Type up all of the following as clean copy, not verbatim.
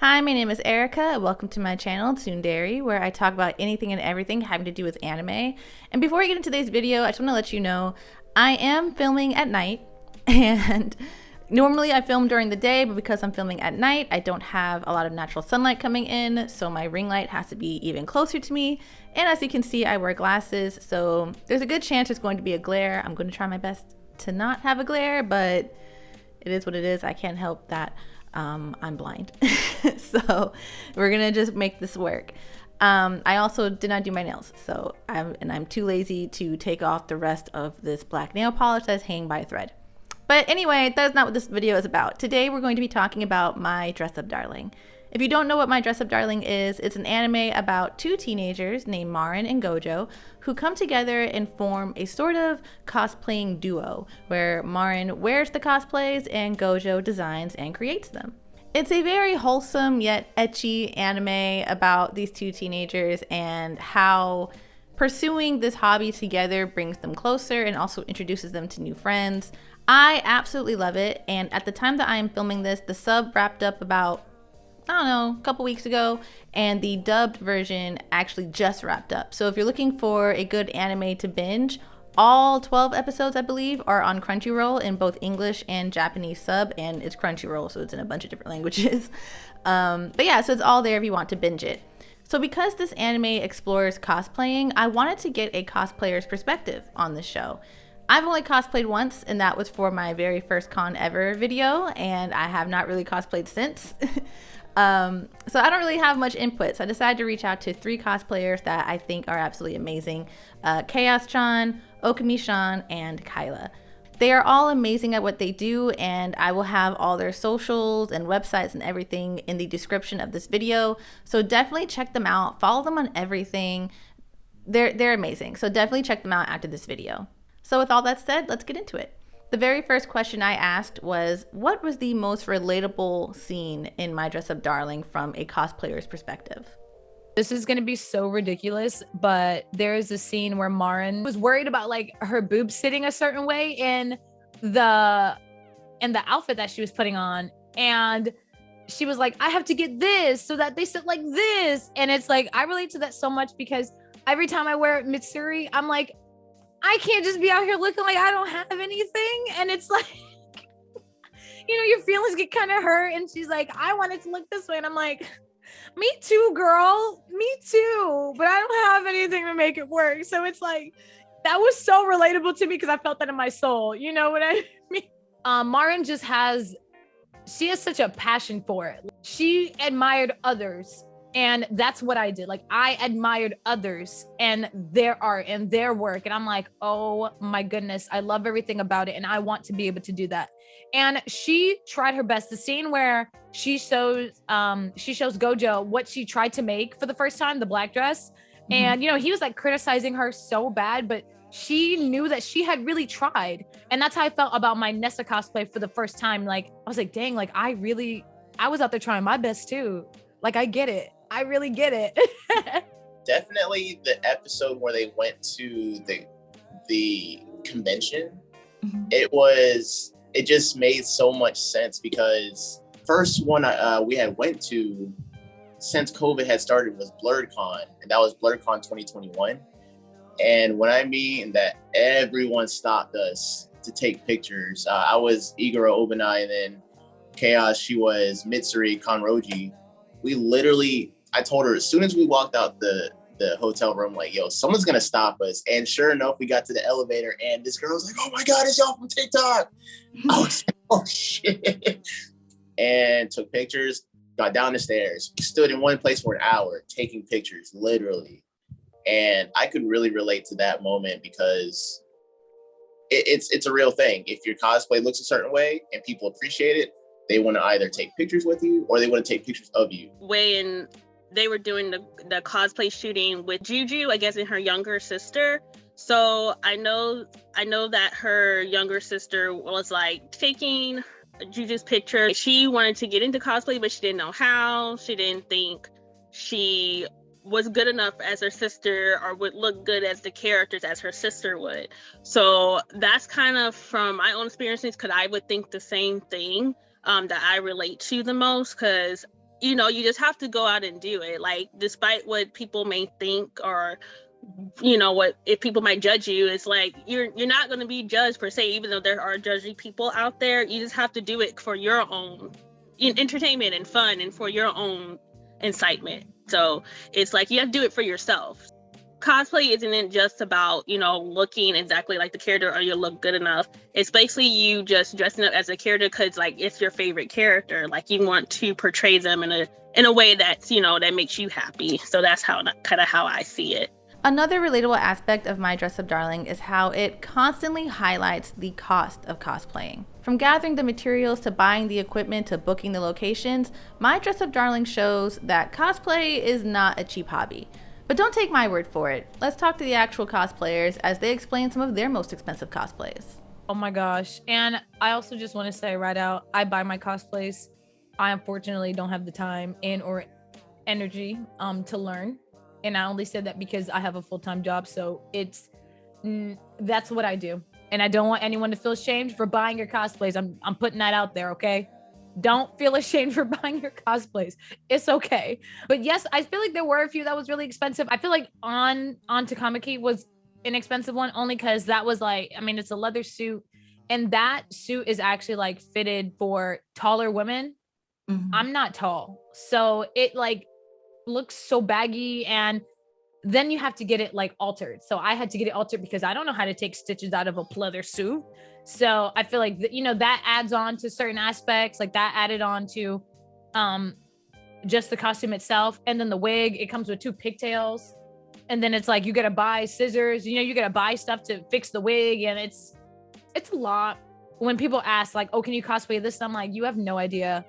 Hi, my name is Erica, and welcome to my channel, TsundEri, where I talk about anything and everything having to do with anime. And before I get into today's video, I just want to let you know I am filming at night, and normally I film during the day, but because I'm filming at night, I don't have a lot of natural sunlight coming in, so my ring light has to be even closer to me. And as you can see, I wear glasses, so there's a good chance there's going to be a glare. I'm going to try my best to not have a glare, but it is what it is. I can't help that. I'm blind. So we're gonna just make this work. I also did not do my nails, so I'm too lazy to take off the rest of this black nail polish that's hanging by a thread. But anyway, that's not what this video is about. Today we're going to be talking about My Dress Up Darling. If you don't know what My Dress Up Darling is, it's an anime about two teenagers named Marin and Gojo who come together and form a sort of cosplaying duo where Marin wears the cosplays and Gojo designs and creates them. It's a very wholesome yet ecchi anime about these two teenagers and how pursuing this hobby together brings them closer and also introduces them to new friends. I absolutely love it, and at the time that I am filming this, the sub wrapped up about, I don't know, a couple weeks ago, and the dubbed version actually just wrapped up. So if you're looking for a good anime to binge, all 12 episodes, I believe, are on Crunchyroll in both English and Japanese sub, and it's Crunchyroll, so it's in a bunch of different languages. But yeah, so it's all there if you want to binge it. So because this anime explores cosplaying, I wanted to get a cosplayer's perspective on this show. I've only cosplayed once, and that was for my very first con ever video, and I have not really cosplayed since. So I don't really have much input, so I decided to reach out to 3 cosplayers that I think are absolutely amazing. Chaos-chan, Okami Shaun, and Kyla. They are all amazing at what they do, and I will have all their socials and websites and everything in the description of this video, so definitely check them out. Follow them on everything. They're amazing, so definitely check them out after this video. So with all that said, let's get into it. The very first question I asked was, what was the most relatable scene in My Dress Up Darling from a cosplayer's perspective? This is going to be so ridiculous, but there is a scene where Marin was worried about like her boobs sitting a certain way in the outfit that she was putting on. And she was like, I have to get this so that they sit like this. And it's like, I relate to that so much because every time I wear Mitsuri, I'm like, I can't just be out here looking like I don't have anything. And it's like, you know, your feelings get kind of hurt. And she's like, I want it to look this way. And I'm like, me too, girl. Me too. But I don't have anything to make it work. So it's like, that was so relatable to me because I felt that in my soul. You know what I mean? Marin just she has such a passion for it. She admired others. And that's what I did. Like, I admired others and their art and their work. And I'm like, oh my goodness, I love everything about it. And I want to be able to do that. And she tried her best. The scene where she shows Gojo what she tried to make for the first time, the black dress. Mm-hmm. And, you know, he was like criticizing her so bad, but she knew that she had really tried. And that's how I felt about my Nessa cosplay for the first time. Like, I was like, dang, like I was out there trying my best too. Like, I get it. I really get it. Definitely the episode where they went to the convention. Mm-hmm. It just made so much sense because first one we had went to since COVID had started was BlurredCon, and that was BlurredCon 2021. And when I mean that everyone stopped us to take pictures, I was Igoro Obanai, and then Chaos, she was Mitsuri Kanroji. We literally, I told her as soon as we walked out the hotel room, like, yo, someone's gonna stop us. And sure enough, we got to the elevator and this girl was like, oh my God, it's y'all from TikTok. I was like, oh shit. And took pictures, got down the stairs, stood in one place for an hour, taking pictures, literally. And I could really relate to that moment because it's a real thing. If your cosplay looks a certain way and people appreciate it, they want to either take pictures with you or they want to take pictures of you. When they were doing the cosplay shooting with Juju, I guess, and her younger sister. So I know that her younger sister was like taking Juju's picture. She wanted to get into cosplay, but she didn't know how. She didn't think she was good enough as her sister or would look good as the characters as her sister would. So that's kind of from my own experiences, because I would think the same thing that I relate to the most, because you know, you just have to go out and do it. Like, despite what people may think, or you know, what if people might judge you, it's like you're not going to be judged per se, even though there are judgy people out there. You just have to do it for your own entertainment and fun, and for your own incitement. So it's like you have to do it for yourself. Cosplay isn't just about, you know, looking exactly like the character or you look good enough. It's basically you just dressing up as a character because, like, it's your favorite character. Like, you want to portray them in a way that's, you know, that makes you happy. So that's kind of how I see it. Another relatable aspect of My Dress Up Darling is how it constantly highlights the cost of cosplaying. From gathering the materials to buying the equipment to booking the locations, My Dress Up Darling shows that cosplay is not a cheap hobby. But don't take my word for it. Let's talk to the actual cosplayers as they explain some of their most expensive cosplays. Oh my gosh. And I also just want to say right out, I buy my cosplays. I unfortunately don't have the time and or energy to learn. And I only said that because I have a full-time job. So that's what I do. And I don't want anyone to feel ashamed for buying your cosplays. I'm putting that out there, okay? Don't feel ashamed for buying your cosplays. It's okay. But yes, I feel like there were a few that was really expensive. I feel like on Takamaki was an expensive one only because that was like, I mean, it's a leather suit. And that suit is actually like fitted for taller women. Mm-hmm. I'm not tall. So it like looks so baggy, and then you have to get it like altered. So I had to get it altered because I don't know how to take stitches out of a pleather suit. So I feel like, you know, that adds on to certain aspects, like that added on to just the costume itself. And then the wig, it comes with 2 pigtails. And then it's like, you got to buy scissors, you know, you got to buy stuff to fix the wig. And it's a lot. When people ask like, oh, can you cosplay this? I'm like, you have no idea.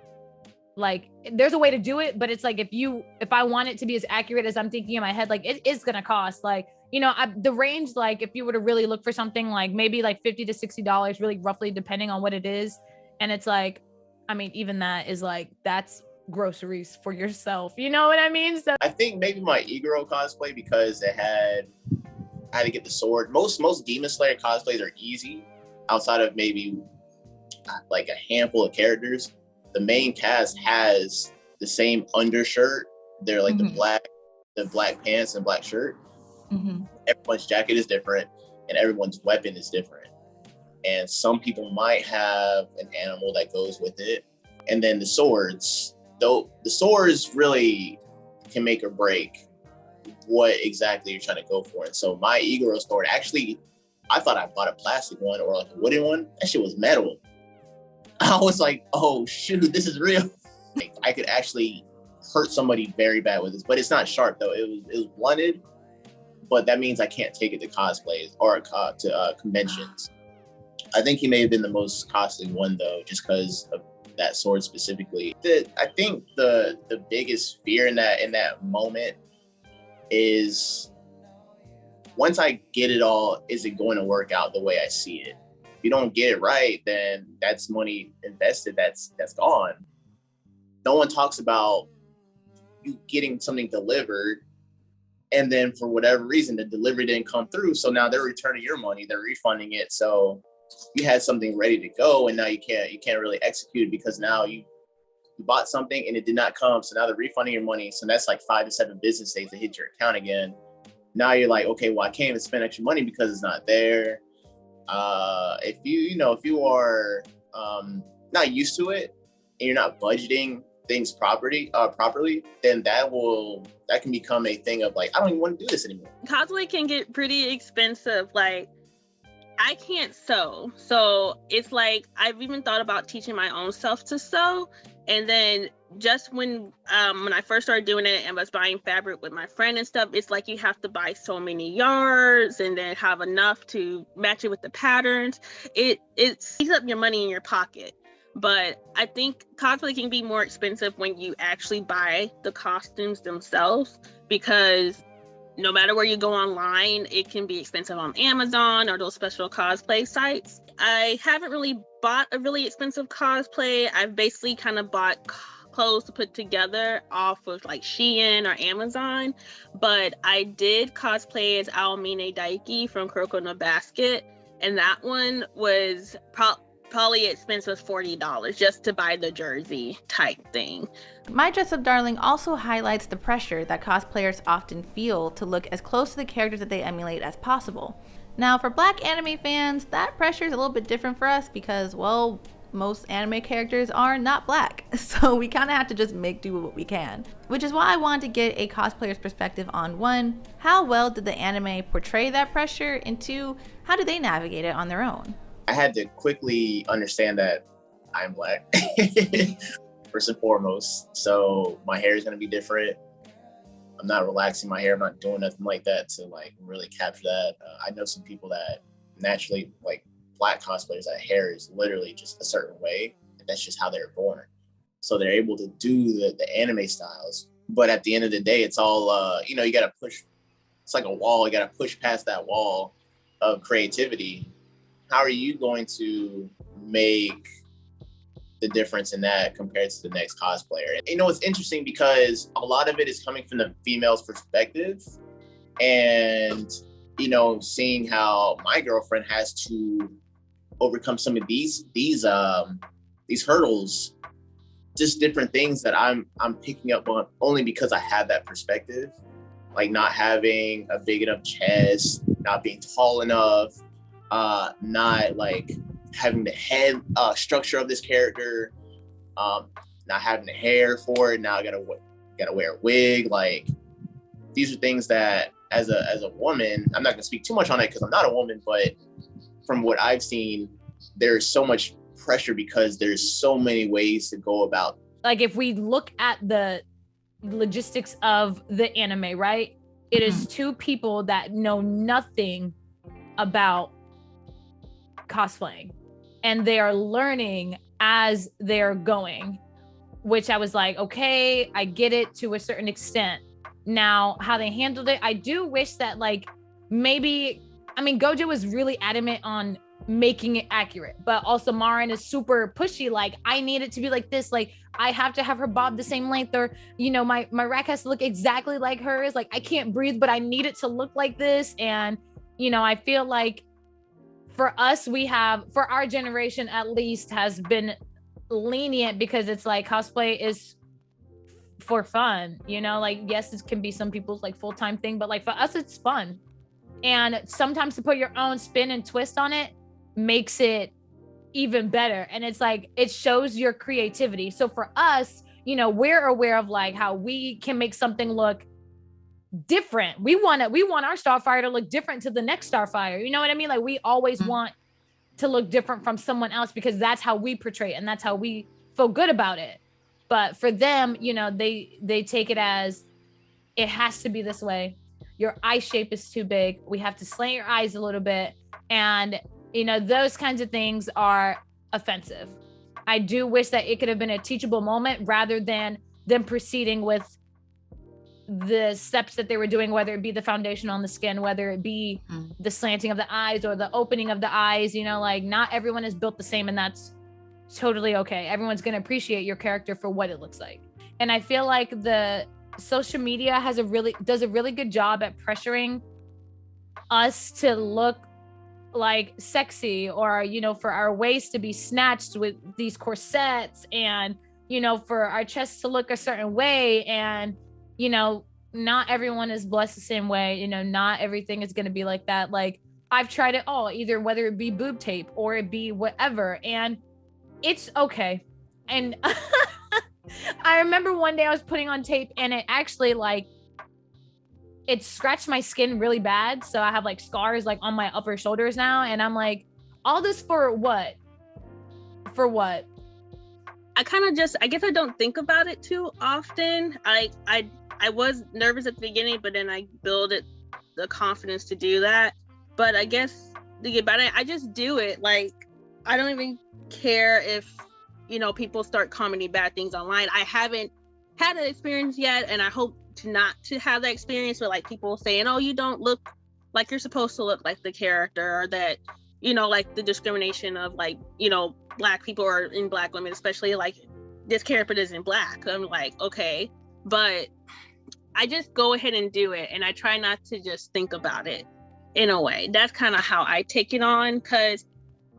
Like, there's a way to do it, but it's like, if I want it to be as accurate as I'm thinking in my head, like it is going to cost, like, you know, the range, like if you were to really look for something like maybe like $50 to $60, really roughly, depending on what it is. And it's like, I mean, even that is like, that's groceries for yourself. You know what I mean? So I think maybe my Igoro cosplay, because I had to get the sword. Most Demon Slayer cosplays are easy outside of maybe like a handful of characters. The main cast has the same undershirt. They're like the black pants and black shirt. Mm-hmm. Everyone's jacket is different, and everyone's weapon is different. And some people might have an animal that goes with it. And then the swords, though, the swords really can make or break what exactly you're trying to go for. And so my Igoro sword, actually, I thought I bought a plastic one or like a wooden one. That shit was metal. I was like, oh shoot, this is real. Like, I could actually hurt somebody very bad with this, but it's not sharp though. It was blunted, but that means I can't take it to cosplays or to conventions. I think he may have been the most costly one though, just because of that sword specifically. I think the biggest fear in that moment is, once I get it all, is it going to work out the way I see it? If you don't get it right, then that's money invested that's gone. No one talks about you getting something delivered, and then for whatever reason the delivery didn't come through, so now they're returning your money, they're refunding it. So you had something ready to go, and now you can't really execute it because now you bought something and it did not come, so now they're refunding your money. So that's like 5 to 7 business days to hit your account again. Now you're like, okay, well, I can't even spend extra money because it's not there. If you are not used to it and you're not budgeting things properly, then that can become a thing of like, I don't even want to do this anymore. Cosplay can get pretty expensive. Like, I can't sew, so it's like I've even thought about teaching my own self to sew. And then just when I first started doing it and was buying fabric with my friend and stuff, it's like you have to buy so many yards and then have enough to match it with the patterns. It eats up your money in your pocket. But I think cosplay can be more expensive when you actually buy the costumes themselves, because no matter where you go online, it can be expensive on Amazon or those special cosplay sites. I haven't really bought a really expensive cosplay. I've basically kind of bought clothes to put together off of like Shein or Amazon, but I did cosplay as Aomine Daiki from Kuroko no Basket, and that one was probably expense was $40 just to buy the jersey type thing. My Dress Up Darling also highlights the pressure that cosplayers often feel to look as close to the characters that they emulate as possible. Now, for Black anime fans, that pressure is a little bit different for us because, well, most anime characters are not Black, so we kind of have to just make do with what we can. Which is why I wanted to get a cosplayer's perspective on, one, how well did the anime portray that pressure, and two, how do they navigate it on their own? I had to quickly understand that I'm Black, first and foremost. So my hair is going to be different. I'm not relaxing my hair. I'm not doing nothing like that to like really capture that. I know some people that naturally, like Black cosplayers, that hair is literally just a certain way. And that's just how they're born. So they're able to do the anime styles. But at the end of the day, it's all, you got to push. It's like a wall. You got to push past that wall of creativity. How are you going to make the difference in that compared to the next cosplayer? It's interesting because a lot of it is coming from the female's perspective, and seeing how my girlfriend has to overcome some of these hurdles, just different things that I'm picking up on only because I have that perspective, like not having a big enough chest, not being tall enough, not like having the head structure of this character, not having the hair for it. Now I gotta wear a wig. Like, these are things that as a woman, I'm not gonna speak too much on it because I'm not a woman, but from what I've seen, there's so much pressure because there's so many ways to go about. Like, if we look at the logistics of the anime, right? It is two people that know nothing about cosplaying, and they are learning as they're going, which I was like, okay, I get it to a certain extent. Now, how they handled it, I do wish that Gojo was really adamant on making it accurate, but also Marin is super pushy, like, I need it to be like this, like I have to have her bob the same length, or my rack has to look exactly like hers, like I can't breathe but I need it to look like this. And I feel like for us, for our generation at least, has been lenient because it's like cosplay is for fun, like, yes, it can be some people's like full-time thing, but like for us it's fun, and sometimes to put your own spin and twist on it makes it even better. And it's like, it shows your creativity. So for us, we're aware of like how we can make something look different. We want our Starfire to look different to the next Starfire. You know what I mean? Like, we always want to look different from someone else because that's how we portray it and that's how we feel good about it. But for them, they take it as, it has to be this way. Your eye shape is too big. We have to slant your eyes a little bit. And, those kinds of things are offensive. I do wish that it could have been a teachable moment rather than them proceeding with the steps that they were doing, whether it be the foundation on the skin, whether it be the slanting of the eyes or the opening of the eyes. Like, not everyone is built the same, and that's totally okay. Everyone's going to appreciate your character for what it looks like. And I feel like the social media does a really good job at pressuring us to look like sexy, or for our waist to be snatched with these corsets, and for our chests to look a certain way. And not everyone is blessed the same way. Not everything is going to be like that. Like, I've tried it all, either whether it be boob tape or it be whatever, and it's okay. And I remember one day I was putting on tape and it actually it scratched my skin really bad. So I have like scars like on my upper shoulders now. And I'm like, all this for what? For what? I guess I don't think about it too often. I was nervous at the beginning, but then I built the confidence to do that. But I guess to get about it, I just do it. Like, I don't even care if, people start commenting bad things online. I haven't had an experience yet, and I hope not to have that experience with like people saying, oh, you don't look like you're supposed to look like the character, or that, like the discrimination of like, Black people or in Black women, especially like this character isn't Black. I'm like, okay, but I just go ahead and do it, and I try not to just think about it in a way. That's kind of how I take it on, because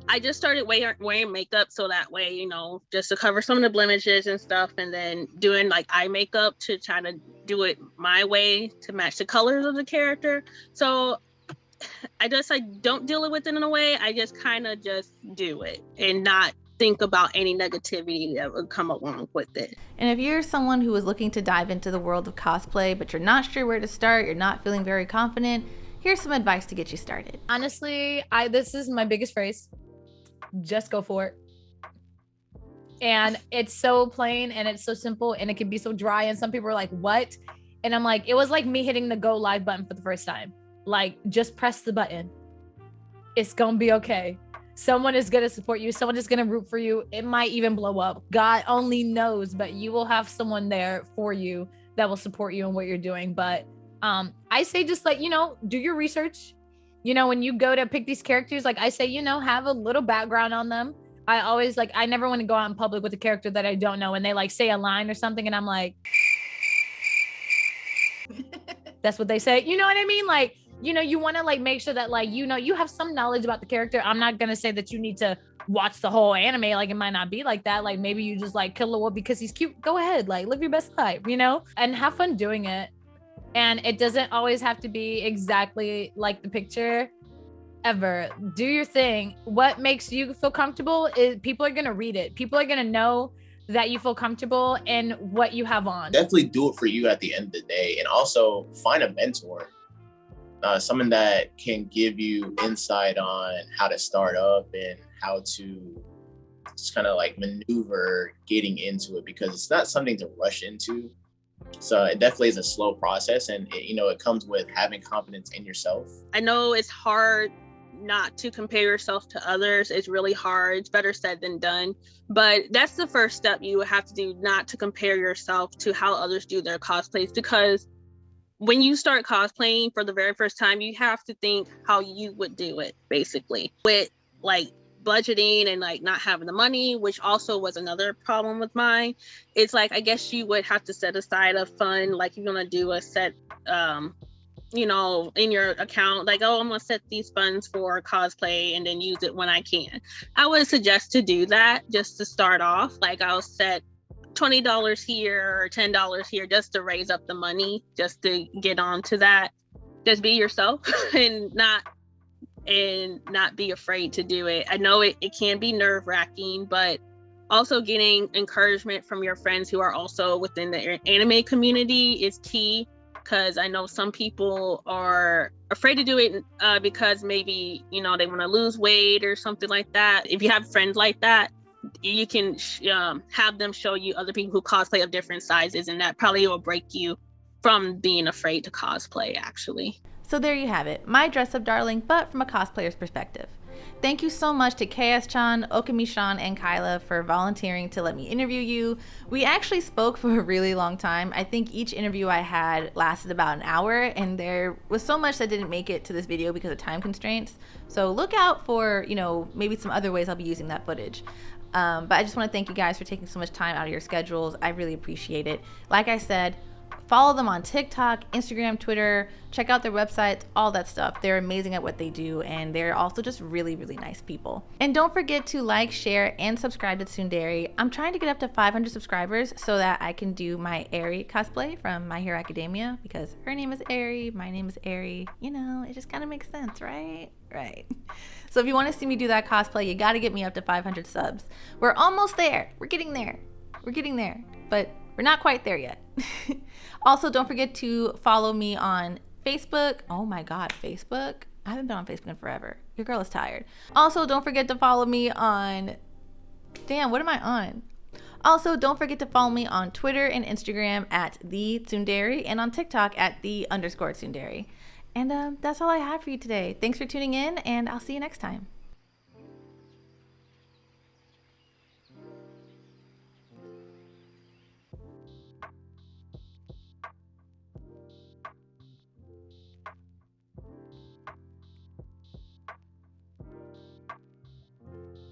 I just started wearing makeup so that way, you know, just to cover some of the blemishes and stuff, and then doing like eye makeup to try to do it my way to match the colors of the character. So I just like don't deal with it in a way. I just kind of just do it and not think about any negativity that would come along with it. And if you're someone who is looking to dive into the world of cosplay, but you're not sure where to start, you're not feeling very confident, here's some advice to get you started. Honestly, this is my biggest phrase. Just go for it. And it's so plain and it's so simple and it can be so dry. And some people are like, what? And I'm like, it was like me hitting the go live button for the first time. Like, just press the button. It's gonna be okay. Someone is gonna support you. Someone is gonna root for you. It might even blow up. God only knows, but you will have someone there for you that will support you in what you're doing. But I say just like, you know, do your research. You know, when you go to pick these characters, like I say, you know, have a little background on them. I always like, I never want to go out in public with a character that I don't know and they like say a line or something and I'm like, that's what they say. You know what I mean? Like, you know, you want to like make sure that like, you know, you have some knowledge about the character. I'm not going to say that you need to watch the whole anime. Like it might not be like that. Like maybe you just like kill a wolf because he's cute. Go ahead. Like live your best life, you know, and have fun doing it. And it doesn't always have to be exactly like the picture ever. Do your thing. What makes you feel comfortable is people are going to read it. People are going to know that you feel comfortable in what you have on. Definitely do it for you at the end of the day. And also find a mentor, someone that can give you insight on how to start up and how to just kind of like maneuver getting into it, because it's not something to rush into. So it definitely is a slow process, and it comes with having confidence in yourself. I know it's hard not to compare yourself to others. It's really hard. It's better said than done. But that's the first step you would have to do, not to compare yourself to how others do their cosplays, because when you start cosplaying for the very first time, you have to think how you would do it, basically, with like budgeting and like not having the money, which also was another problem with mine. It's like, I guess you would have to set aside a fund, like you're gonna do a set in your account, like, oh, I'm gonna set these funds for cosplay and then use it when I can. I would suggest to do that just to start off. Like I'll set $20 here or $10 here just to raise up the money, just to get onto that. Just be yourself and not be afraid to do it. I know it can be nerve-wracking, but also getting encouragement from your friends who are also within the anime community is key, because I know some people are afraid to do it because maybe, they want to lose weight or something like that. If you have friends like that, you can have them show you other people who cosplay of different sizes, and that probably will break you from being afraid to cosplay, actually. So there you have it, my dress up darling, but from a cosplayer's perspective. Thank you so much to KS-chan, Okami Shaun, and Kyla for volunteering to let me interview you. We actually spoke for a really long time. I think each interview I had lasted about an hour, and there was so much that didn't make it to this video because of time constraints. So look out for, maybe some other ways I'll be using that footage. But I just want to thank you guys for taking so much time out of your schedules. I really appreciate it. Like I said, follow them on TikTok, Instagram, Twitter, check out their websites, all that stuff. They're amazing at what they do, and they're also just really, really nice people. And don't forget to like, share, and subscribe to TsundEri. I'm trying to get up to 500 subscribers so that I can do my Eri cosplay from My Hero Academia, because her name is Eri, my name is Eri. it just kind of makes sense, right? Right. So if you want to see me do that cosplay, you got to get me up to 500 subs. We're almost there. We're getting there. But we're not quite there yet. Also, don't forget to follow me on Facebook. Oh my God, Facebook? I haven't been on Facebook in forever. Your girl is tired. Also, don't forget to follow me on... Damn, what am I on? Also, don't forget to follow me on Twitter and Instagram at @TsundEri and on TikTok at @_TsundEri. And that's all I have for you today. Thanks for tuning in, and I'll see you next time.